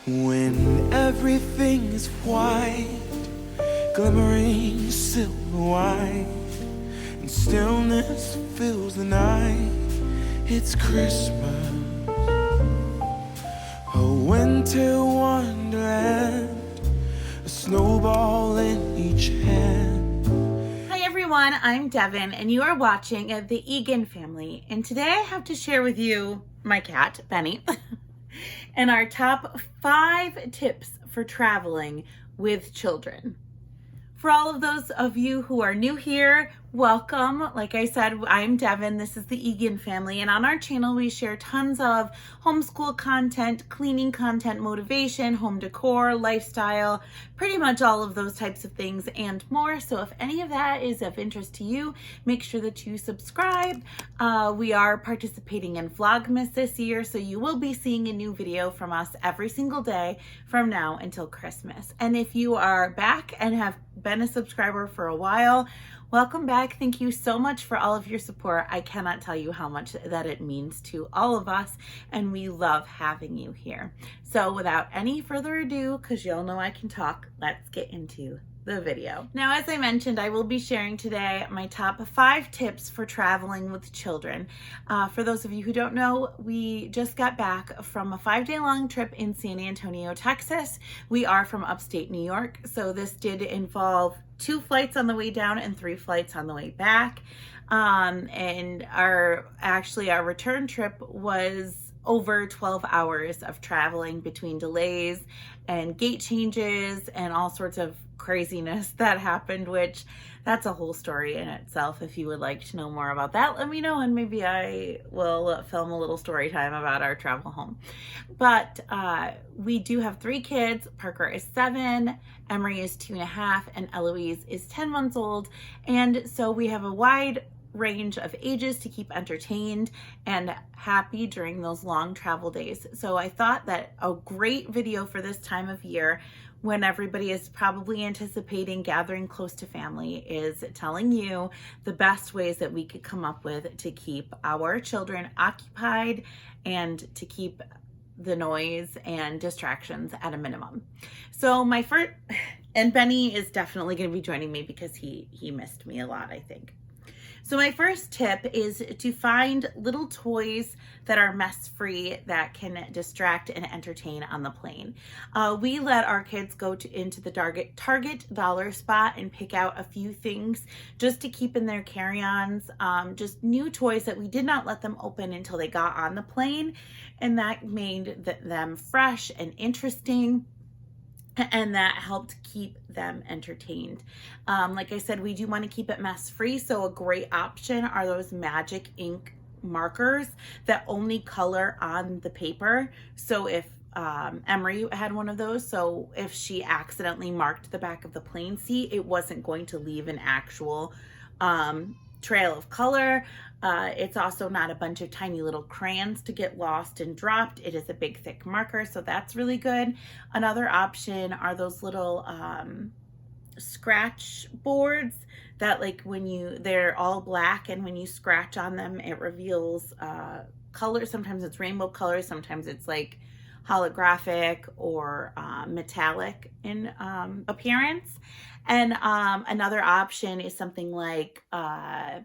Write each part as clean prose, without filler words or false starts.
When everything is white, glimmering silver white, and stillness fills the night, it's Christmas, a winter wonderland, a snowball in each hand. Hi everyone, I'm Devin and you are watching The Egan Family, and today I have to share with you my cat, Benny, and our top 5 tips for traveling with children. For all of those of you who are new here, welcome. Like I said, I'm Devin. This is the Egan Family, and on our channel we share tons of homeschool content, cleaning content, motivation, home decor, lifestyle, pretty much all of those types of things and more. So if any of that is of interest to you, make sure that you subscribe. We are participating in Vlogmas this year, so you will be seeing a new video from us every single day from now until Christmas. And if you are back and have been a subscriber for a while, welcome back. Thank you so much for all of your support. I cannot tell you how much that it means to all of us, and we love having you here. So without any further ado, because y'all know I can talk, let's get into the video. Now, as I mentioned, I will be sharing today my top 5 tips for traveling with children. For those of you who don't know, we just got back from a 5-day long trip in San Antonio, Texas. We are from upstate New York, so this did involve 2 flights on the way down and 3 flights on the way back. And our return trip was over 12 hours of traveling between delays and gate changes and all sorts of craziness that happened, which that's a whole story in itself. If you would like to know more about that, let me know, and maybe I will film a little story time about our travel home. But we do have 3 kids. Parker is 7, Emery is 2.5, and Eloise is 10 months old. And so we have a wide range of ages to keep entertained and happy during those long travel days. So I thought that a great video for this time of year, when everybody is probably anticipating gathering close to family, is telling you the best ways that we could come up with to keep our children occupied and to keep the noise and distractions at a minimum. So my first, and Benny is definitely going to be joining me because he missed me a lot, I think. So my first tip is to find little toys that are mess-free that can distract and entertain on the plane. We let our kids go into the Target dollar spot and pick out a few things just to keep in their carry-ons, just new toys that we did not let them open until they got on the plane, and that made them fresh and interesting. And that helped keep them entertained. Like I said, we do want to keep it mess-free, so a great option are those magic ink markers that only color on the paper. So if Emery had one of those, so if she accidentally marked the back of the plane seat, it wasn't going to leave an actual trail of color. It's also not a bunch of tiny little crayons to get lost and dropped. It is a big thick marker, so that's really good. Another option are those little scratch boards that, like, they're all black, and when you scratch on them it reveals colors. Sometimes it's rainbow colors, sometimes it's like holographic or metallic in appearance. And another option is something like a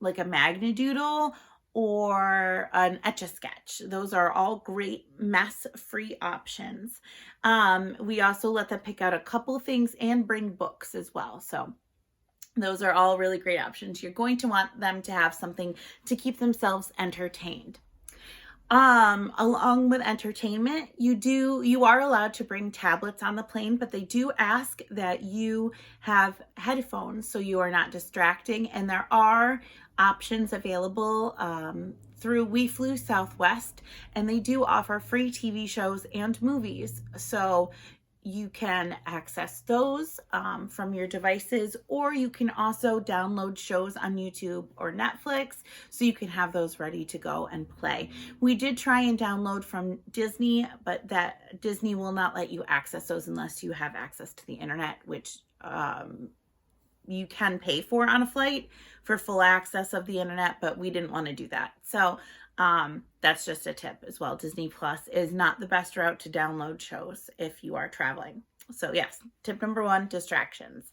Magnadoodle or an Etch-a-Sketch. Those are all great mess-free options. We also let them pick out a couple things and bring books as well. So those are all really great options. You're going to want them to have something to keep themselves entertained. Along with entertainment, you are allowed to bring tablets on the plane, but they do ask that you have headphones so you are not distracting. And there are options available through We Flew Southwest, and they do offer free TV shows and movies. So you can access those from your devices, or you can also download shows on YouTube or Netflix, so you can have those ready to go and play. We did try and download from Disney, but that Disney will not let you access those unless you have access to the internet, which you can pay for on a flight for full access of the internet, but we didn't want to do that. So that's just a tip as well. Disney Plus is not the best route to download shows if you are traveling. So yes, tip number 1, distractions.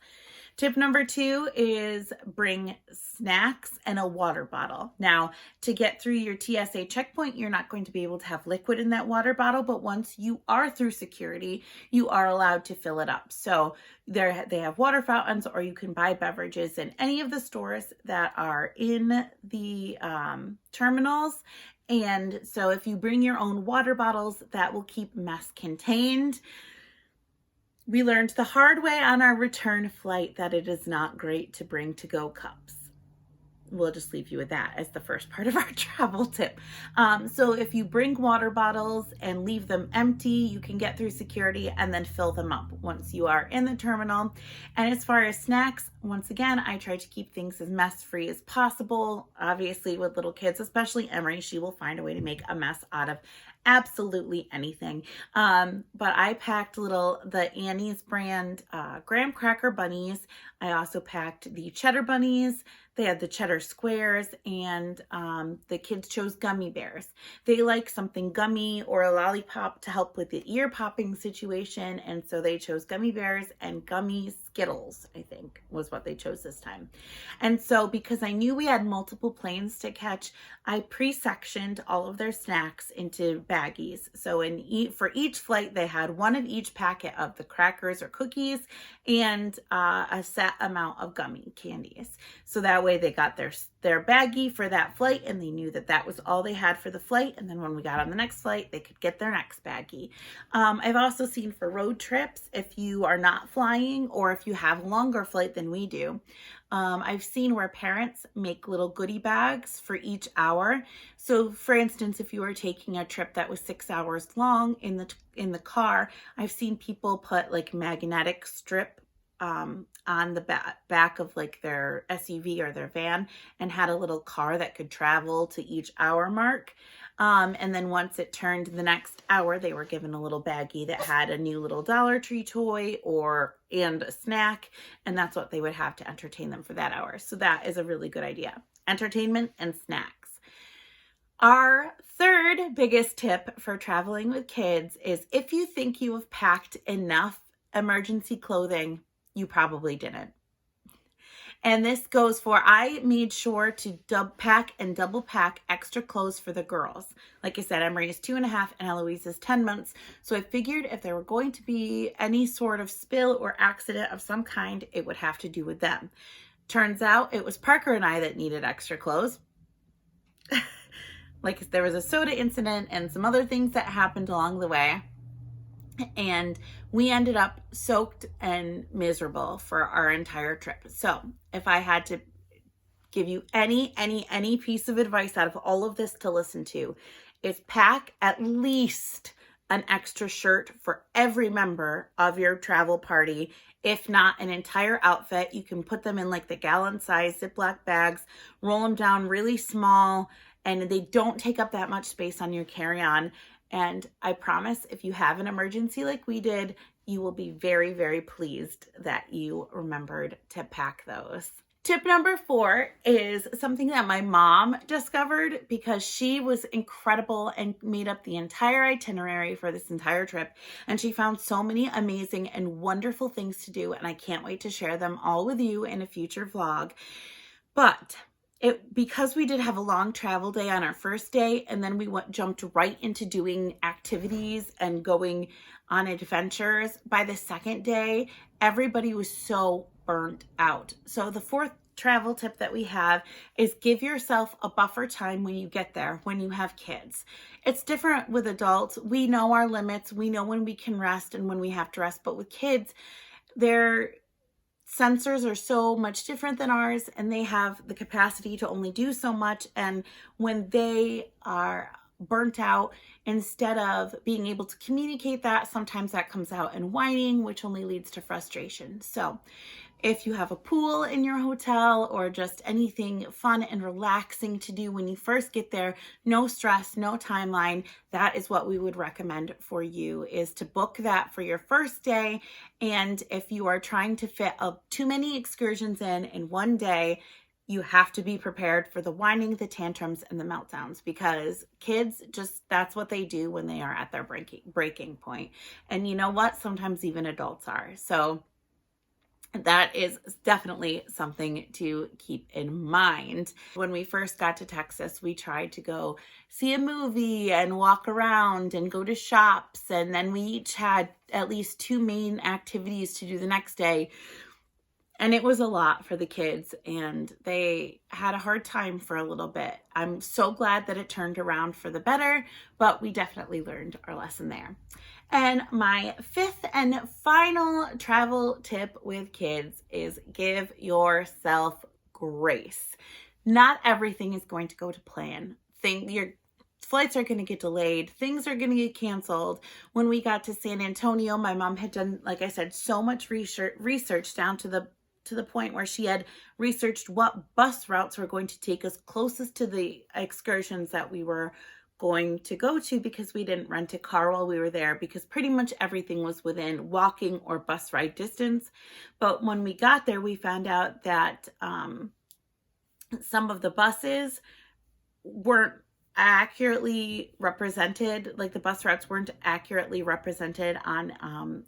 Tip number 2 is bring snacks and a water bottle. Now, to get through your TSA checkpoint, you're not going to be able to have liquid in that water bottle, but once you are through security, you are allowed to fill it up. So they have water fountains, or you can buy beverages in any of the stores that are in the terminals. And so if you bring your own water bottles, that will keep mess contained. We learned the hard way on our return flight that it is not great to bring to-go cups. We'll just leave you with that as the first part of our travel tip. So if you bring water bottles and leave them empty, you can get through security and then fill them up once you are in the terminal. And as far as snacks, once again, I try to keep things as mess-free as possible. Obviously, with little kids, especially Emery, she will find a way to make a mess out of absolutely anything. But I packed the Annie's brand graham cracker bunnies. I also packed the cheddar bunnies. They had the cheddar squares, and the kids chose gummy bears. They like something gummy or a lollipop to help with the ear popping situation, and so they chose gummy bears and gummy Skittles, I think, was what they chose this time. And so because I knew we had multiple planes to catch, I pre-sectioned all of their snacks into baggies. So for each flight, they had one of each packet of the crackers or cookies and a set amount of gummy candies. So that way they got their baggie for that flight, and they knew that that was all they had for the flight. And then when we got on the next flight, they could get their next baggie. I've also seen for road trips, if you are not flying or if you have a longer flight than we do, I've seen where parents make little goodie bags for each hour. So for instance, if you were taking a trip that was 6 hours long in the car, I've seen people put like magnetic strip on the back of like their SUV or their van, and had a little car that could travel to each hour mark. And then once it turned the next hour, they were given a little baggie that had a new little Dollar Tree toy and a snack, and that's what they would have to entertain them for that hour. So that is a really good idea. Entertainment and snacks. Our third biggest tip for traveling with kids is if you think you have packed enough emergency clothing, you probably didn't. And this goes for, I made sure to double pack extra clothes for the girls. Like I said, Emery is 2.5 and Eloise is 10 months. So I figured if there were going to be any sort of spill or accident of some kind, it would have to do with them. Turns out it was Parker and I that needed extra clothes. Like there was a soda incident and some other things that happened along the way. And we ended up soaked and miserable for our entire trip. So if I had to give you any piece of advice out of all of this to listen to, is pack at least an extra shirt for every member of your travel party. If not an entire outfit, you can put them in like the gallon size Ziploc bags, roll them down really small, and they don't take up that much space on your carry-on. And I promise, if you have an emergency like we did, you will be very, very pleased that you remembered to pack those. Tip number 4 is something that my mom discovered because she was incredible and made up the entire itinerary for this entire trip. And she found so many amazing and wonderful things to do. And I can't wait to share them all with you in a future vlog. But because we did have a long travel day on our first day, and then we jumped right into doing activities and going on adventures, by the second day, everybody was so burnt out. So the 4th travel tip that we have is give yourself a buffer time when you get there, when you have kids. It's different with adults. We know our limits. We know when we can rest and when we have to rest. But with kids, their sensors are so much different than ours, and they have the capacity to only do so much. And when they are burnt out, instead of being able to communicate that, sometimes that comes out in whining, which only leads to frustration. So If you have a pool in your hotel or just anything fun and relaxing to do when you first get there, no stress, no timeline, that is what we would recommend for you, is to book that for your first day. And if you are trying to fit too many excursions in one day, you have to be prepared for the whining, the tantrums, and the meltdowns, because kids just, that's what they do when they are at their breaking point. And you know what? Sometimes even adults are. So that is definitely something to keep in mind. When we first got to Texas, we tried to go see a movie and walk around and go to shops. And then we each had at least 2 main activities to do the next day. And it was a lot for the kids, and they had a hard time for a little bit. I'm so glad that it turned around for the better, but we definitely learned our lesson there. And my 5th and final travel tip with kids is give yourself grace. Not everything is going to go to plan. Your flights are going to get delayed. Things are going to get canceled. When we got to San Antonio, my mom had done, like I said, so much research down to the point where she had researched what bus routes were going to take us closest to the excursions that we were going to go to, because we didn't rent a car while we were there, because pretty much everything was within walking or bus ride distance. But when we got there, we found out that some of the buses weren't accurately represented, like the bus routes weren't accurately represented on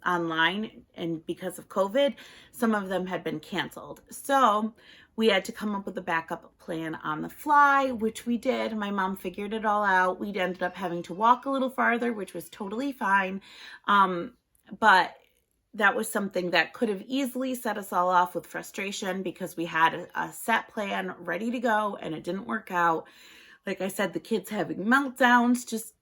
online, and because of COVID, some of them had been canceled. So we had to come up with a backup plan on the fly, which we did. My mom figured it all out. We ended up having to walk a little farther, which was totally fine. But that was something that could have easily set us all off with frustration, because we had a set plan ready to go and it didn't work out. Like I said, the kids having meltdowns, just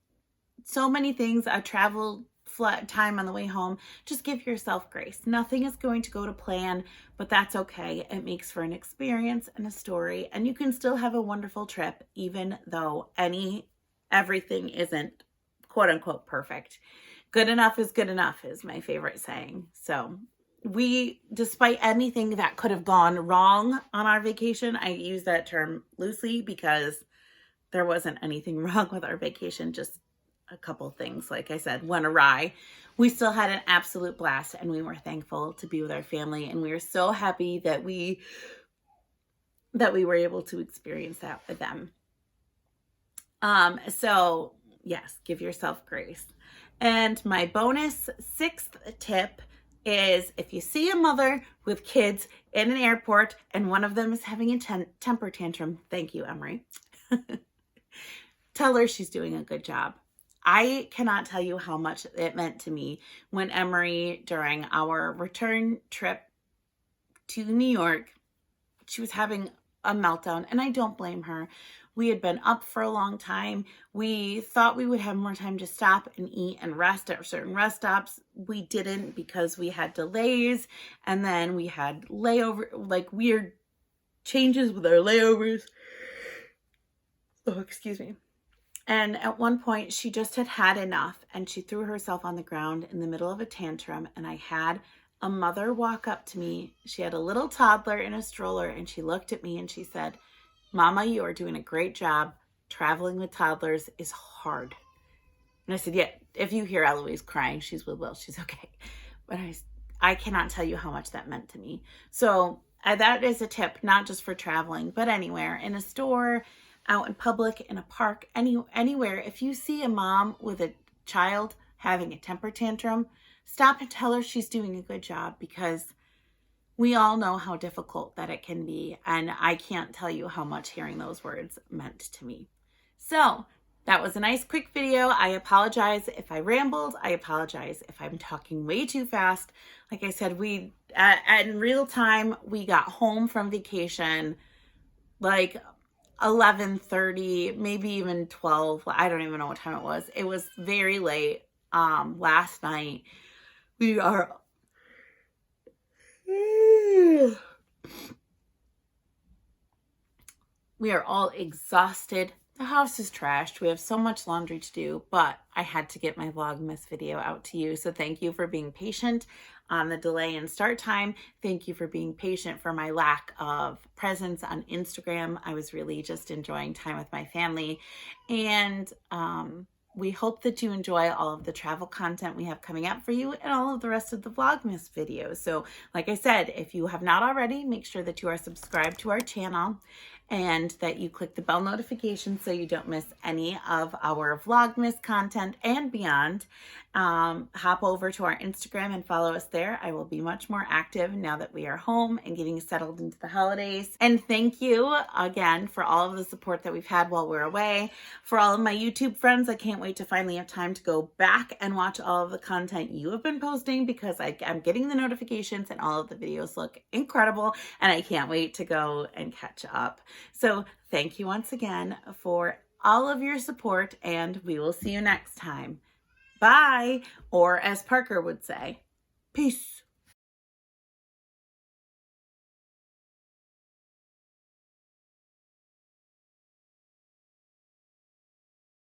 so many things, a travel flat time on the way home. Just give yourself grace. Nothing is going to go to plan, but that's okay. It makes for an experience and a story, and you can still have a wonderful trip, even though everything isn't quote unquote perfect. Good enough is my favorite saying. So despite anything that could have gone wrong on our vacation, I use that term loosely because there wasn't anything wrong with our vacation, just a couple things, like I said, went awry. We still had an absolute blast, and we were thankful to be with our family, and we were so happy that we were able to experience that with them. So yes, give yourself grace. And my bonus 6th tip is, if you see a mother with kids in an airport and one of them is having a temper tantrum, thank you, Emery. Tell her she's doing a good job. I cannot tell you how much it meant to me when Emery, during our return trip to New York, she was having a meltdown, and I don't blame her. We had been up for a long time. We thought we would have more time to stop and eat and rest at certain rest stops. We didn't, because we had delays, and then we had weird changes with our layovers. Oh, excuse me. And at one point, she just had enough, and she threw herself on the ground in the middle of a tantrum, and I had a mother walk up to me. She had a little toddler in a stroller, and she looked at me and she said, "Mama, you are doing a great job. Traveling with toddlers is hard." And I said, "Yeah, if you hear Eloise crying, she's with Will. She's okay." But I cannot tell you how much that meant to me. So that is a tip, not just for traveling, but anywhere, in a store, out in public, in a park, anywhere. If you see a mom with a child having a temper tantrum, stop and tell her she's doing a good job, because we all know how difficult that it can be. And I can't tell you how much hearing those words meant to me. So that was a nice quick video. I apologize if I rambled. I apologize if I'm talking way too fast. Like I said, in real time, we got home from vacation like 11:30, maybe even 12. I don't even know what time it was. It was very late last night. We are all exhausted. The house is trashed. We have so much laundry to do, but I had to get my Vlogmas video out to you. So thank you for being patient on the delay in start time. Thank you for being patient for my lack of presence on Instagram. I was really just enjoying time with my family. And we hope that you enjoy all of the travel content we have coming up for you and all of the rest of the Vlogmas videos. So like I said, if you have not already, make sure that you are subscribed to our channel and that you click the bell notification so you don't miss any of our Vlogmas content and beyond. Hop over to our Instagram and follow us there. I will be much more active now that we are home and getting settled into the holidays. And thank you again for all of the support that we've had while we're away. For all of my YouTube friends, I can't wait to finally have time to go back and watch all of the content you have been posting, because I'm getting the notifications and all of the videos look incredible, and I can't wait to go and catch up. So thank you once again for all of your support, and we will see you next time. Bye, or as Parker would say, peace.